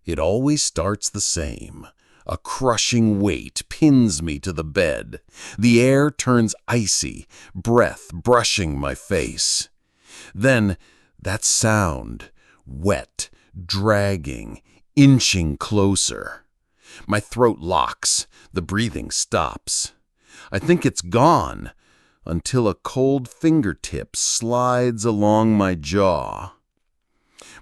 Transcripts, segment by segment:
It always starts the same. A crushing weight pins me to the bed. The air turns icy, breath brushing my face. Then that sound, wet, dragging, inching closer. My throat locks, the breathing stops. I think it's gone, until a cold fingertip slides along my jaw.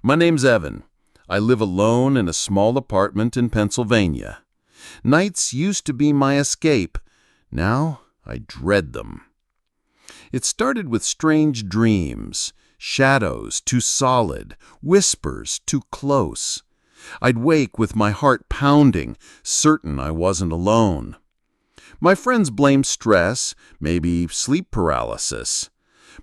My name's Evan. I live alone in a small apartment in Pennsylvania. Nights used to be my escape. Now I dread them. It started with strange dreams, shadows too solid, whispers too close. I'd wake with my heart pounding, certain I wasn't alone. My friends blame stress, maybe sleep paralysis.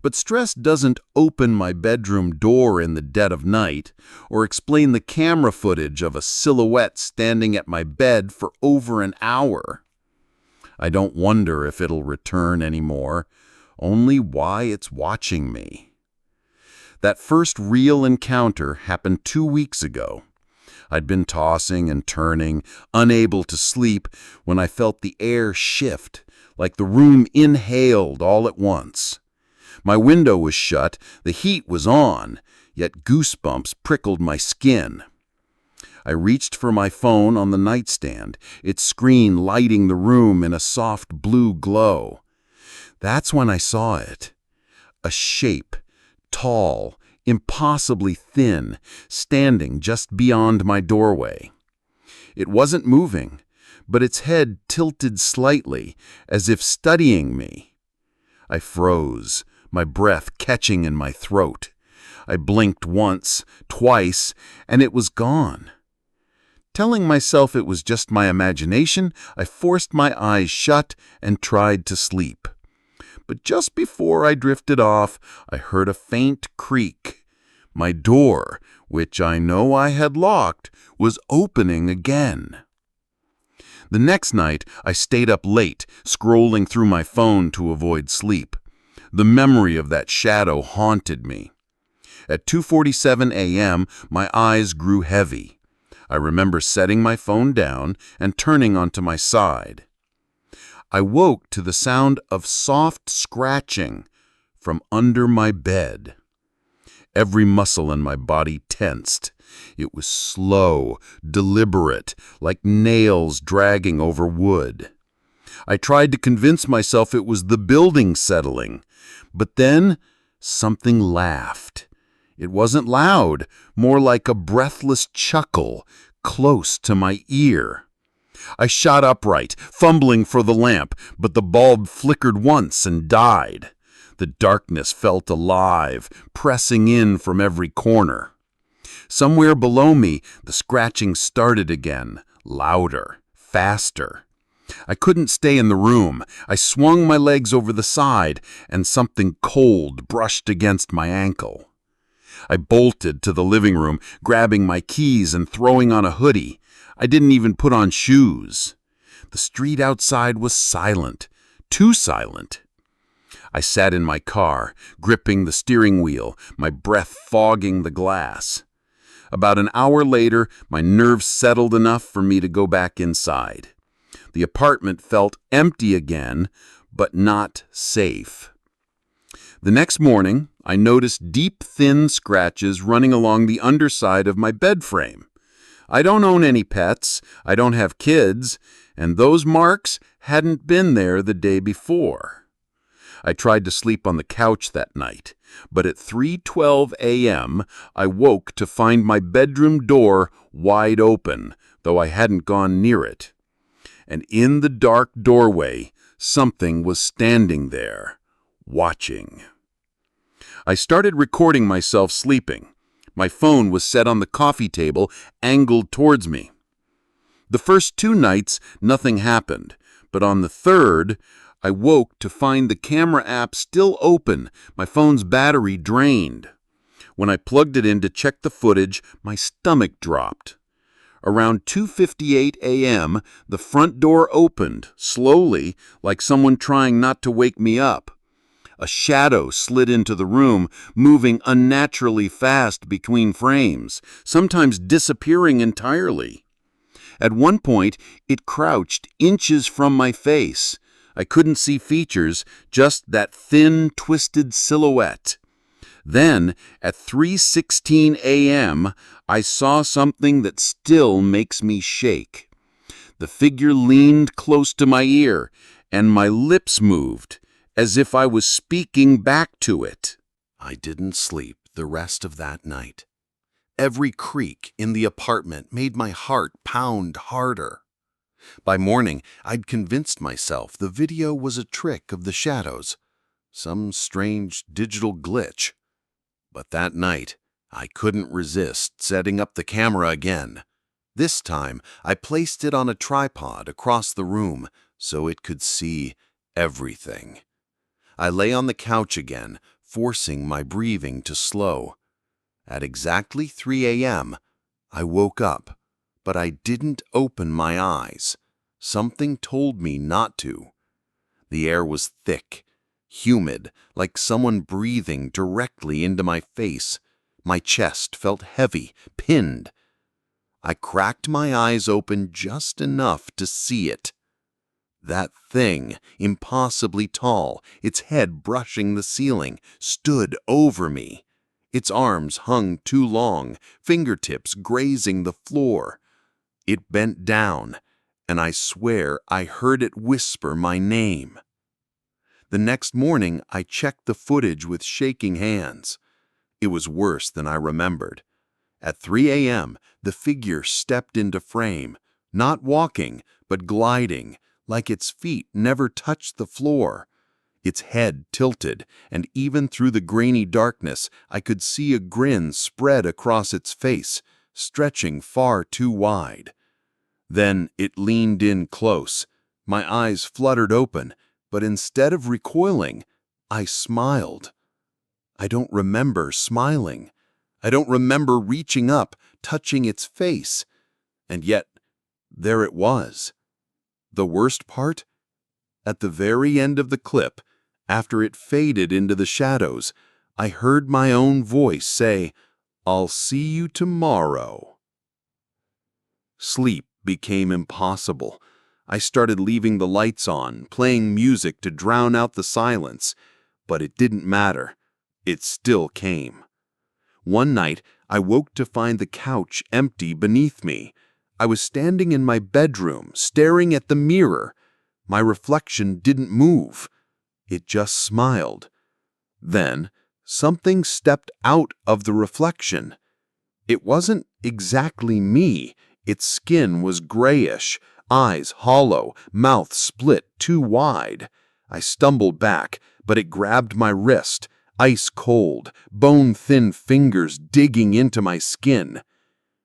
But stress doesn't open my bedroom door in the dead of night or explain the camera footage of a silhouette standing at my bed for over an hour. I don't wonder if it'll return anymore, only why it's watching me. That first real encounter happened 2 weeks ago. I'd been tossing and turning, unable to sleep, when I felt the air shift, like the room inhaled all at once. My window was shut, the heat was on, yet goosebumps prickled my skin. I reached for my phone on the nightstand, its screen lighting the room in a soft blue glow. That's when I saw it. A shape, tall, impossibly thin, standing just beyond my doorway. It wasn't moving, but its head tilted slightly, as if studying me. I froze, my breath catching in my throat. I blinked once, twice, and it was gone. Telling myself it was just my imagination, I forced my eyes shut and tried to sleep. But just before I drifted off, I heard a faint creak. My door, which I know I had locked, was opening again. The next night, I stayed up late, scrolling through my phone to avoid sleep. The memory of that shadow haunted me. At 2:47 a.m., my eyes grew heavy. I remember setting my phone down and turning onto my side. I woke to the sound of soft scratching from under my bed. Every muscle in my body tensed. It was slow, deliberate, like nails dragging over wood. I tried to convince myself it was the building settling, but then something laughed. It wasn't loud, more like a breathless chuckle, close to my ear. I shot upright, fumbling for the lamp, but the bulb flickered once and died. The darkness felt alive, pressing in from every corner. Somewhere below me, the scratching started again, louder, faster. I couldn't stay in the room. I swung my legs over the side, and something cold brushed against my ankle. I bolted to the living room, grabbing my keys and throwing on a hoodie. I didn't even put on shoes. The street outside was silent, too silent. I sat in my car, gripping the steering wheel, my breath fogging the glass. About an hour later, my nerves settled enough for me to go back inside. The apartment felt empty again, but not safe. The next morning, I noticed deep, thin scratches running along the underside of my bed frame. I don't own any pets, I don't have kids, and those marks hadn't been there the day before. I tried to sleep on the couch that night, but at 3:12 a.m., I woke to find my bedroom door wide open, though I hadn't gone near it. And in the dark doorway, something was standing there, watching. I started recording myself sleeping. My phone was set on the coffee table, angled towards me. The first 2 nights, nothing happened, but on the third, I woke to find the camera app still open, my phone's battery drained. When I plugged it in to check the footage, my stomach dropped. Around 2:58 a.m., the front door opened, slowly, like someone trying not to wake me up. A shadow slid into the room, moving unnaturally fast between frames, sometimes disappearing entirely. At one point, it crouched inches from my face. I couldn't see features, just that thin, twisted silhouette. Then, at 3:16 a.m., I saw something that still makes me shake. The figure leaned close to my ear, and my lips moved, as if I was speaking back to it. I didn't sleep the rest of that night. Every creak in the apartment made my heart pound harder. By morning, I'd convinced myself the video was a trick of the shadows, some strange digital glitch. But that night, I couldn't resist setting up the camera again. This time, I placed it on a tripod across the room so it could see everything. I lay on the couch again, forcing my breathing to slow. At exactly 3 a.m., I woke up, but I didn't open my eyes. Something told me not to. The air was thick, humid, like someone breathing directly into my face. My chest felt heavy, pinned. I cracked my eyes open just enough to see it. That thing, impossibly tall, its head brushing the ceiling, stood over me. Its arms hung too long, fingertips grazing the floor. It bent down, and I swear I heard it whisper my name. The next morning, I checked the footage with shaking hands. It was worse than I remembered. At 3 a.m., the figure stepped into frame, not walking, but gliding, like its feet never touched the floor. Its head tilted, and even through the grainy darkness, I could see a grin spread across its face, stretching far too wide. Then it leaned in close. My eyes fluttered open, but instead of recoiling, I smiled. I don't remember smiling. I don't remember reaching up, touching its face. And yet, there it was. The worst part? At the very end of the clip, after it faded into the shadows, I heard my own voice say, "I'll see you tomorrow." Sleep became impossible. I started leaving the lights on, playing music to drown out the silence. But it didn't matter. It still came. One night, I woke to find the couch empty beneath me. I was standing in my bedroom, staring at the mirror. My reflection didn't move. It just smiled. Then, something stepped out of the reflection. It wasn't exactly me. Its skin was grayish, eyes hollow, mouth split too wide. I stumbled back, but it grabbed my wrist, ice cold, bone-thin fingers digging into my skin.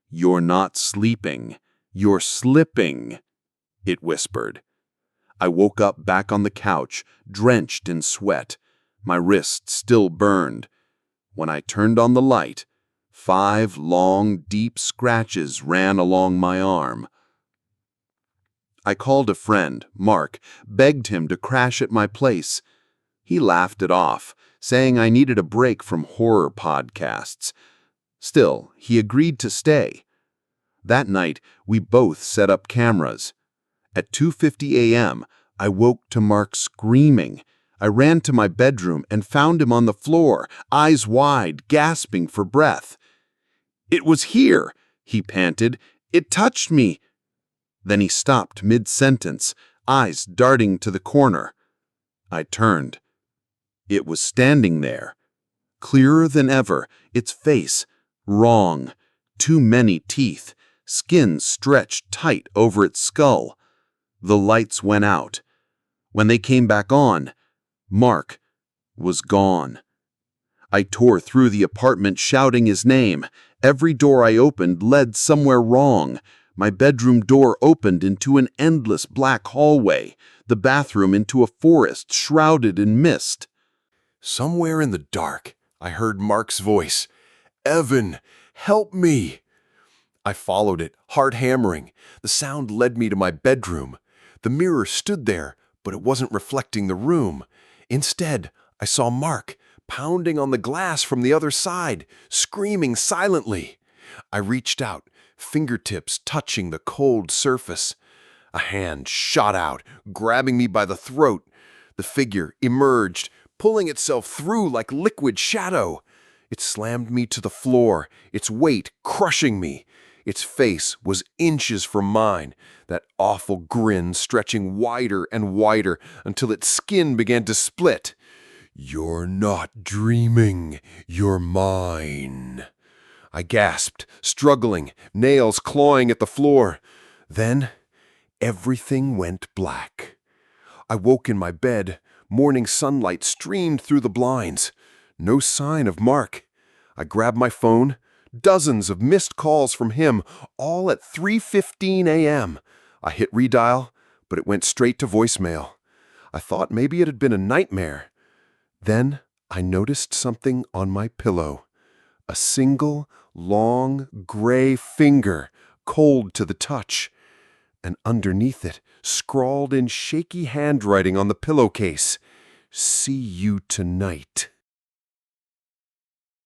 "You're not sleeping. You're slipping," it whispered. I woke up back on the couch, drenched in sweat. My wrist still burned. When I turned on the light, 5 long, deep scratches ran along my arm. I called a friend, Mark, begged him to crash at my place. He laughed it off, saying I needed a break from horror podcasts. Still, he agreed to stay. That night, we both set up cameras. At 2:50 a.m., I woke to Mark screaming. I ran to my bedroom and found him on the floor, eyes wide, gasping for breath. "It was here," he panted. "It touched me." Then he stopped mid-sentence, eyes darting to the corner. I turned. It was standing there, clearer than ever, its face wrong, too many teeth, skin stretched tight over its skull. The lights went out. When they came back on, Mark was gone. I tore through the apartment shouting his name. Every door I opened led somewhere wrong. My bedroom door opened into an endless black hallway, the bathroom into a forest shrouded in mist. Somewhere in the dark, I heard Mark's voice. "Evan, help me!" I followed it, heart hammering. The sound led me to my bedroom. The mirror stood there, but it wasn't reflecting the room. Instead, I saw Mark pounding on the glass from the other side, screaming silently. I reached out, fingertips touching the cold surface. A hand shot out, grabbing me by the throat. The figure emerged, pulling itself through like liquid shadow. It slammed me to the floor, its weight crushing me. Its face was inches from mine, that awful grin stretching wider and wider until its skin began to split. "You're not dreaming, you're mine," I gasped, struggling, nails clawing at the floor. Then everything went black. I woke in my bed. Morning sunlight streamed through the blinds. No sign of Mark. I grabbed my phone. Dozens of missed calls from him, all at 3:15 a.m. I hit redial, but it went straight to voicemail. I thought maybe it had been a nightmare. Then I noticed something on my pillow. A single, long, gray finger, cold to the touch. And underneath it, scrawled in shaky handwriting on the pillowcase, "See you tonight."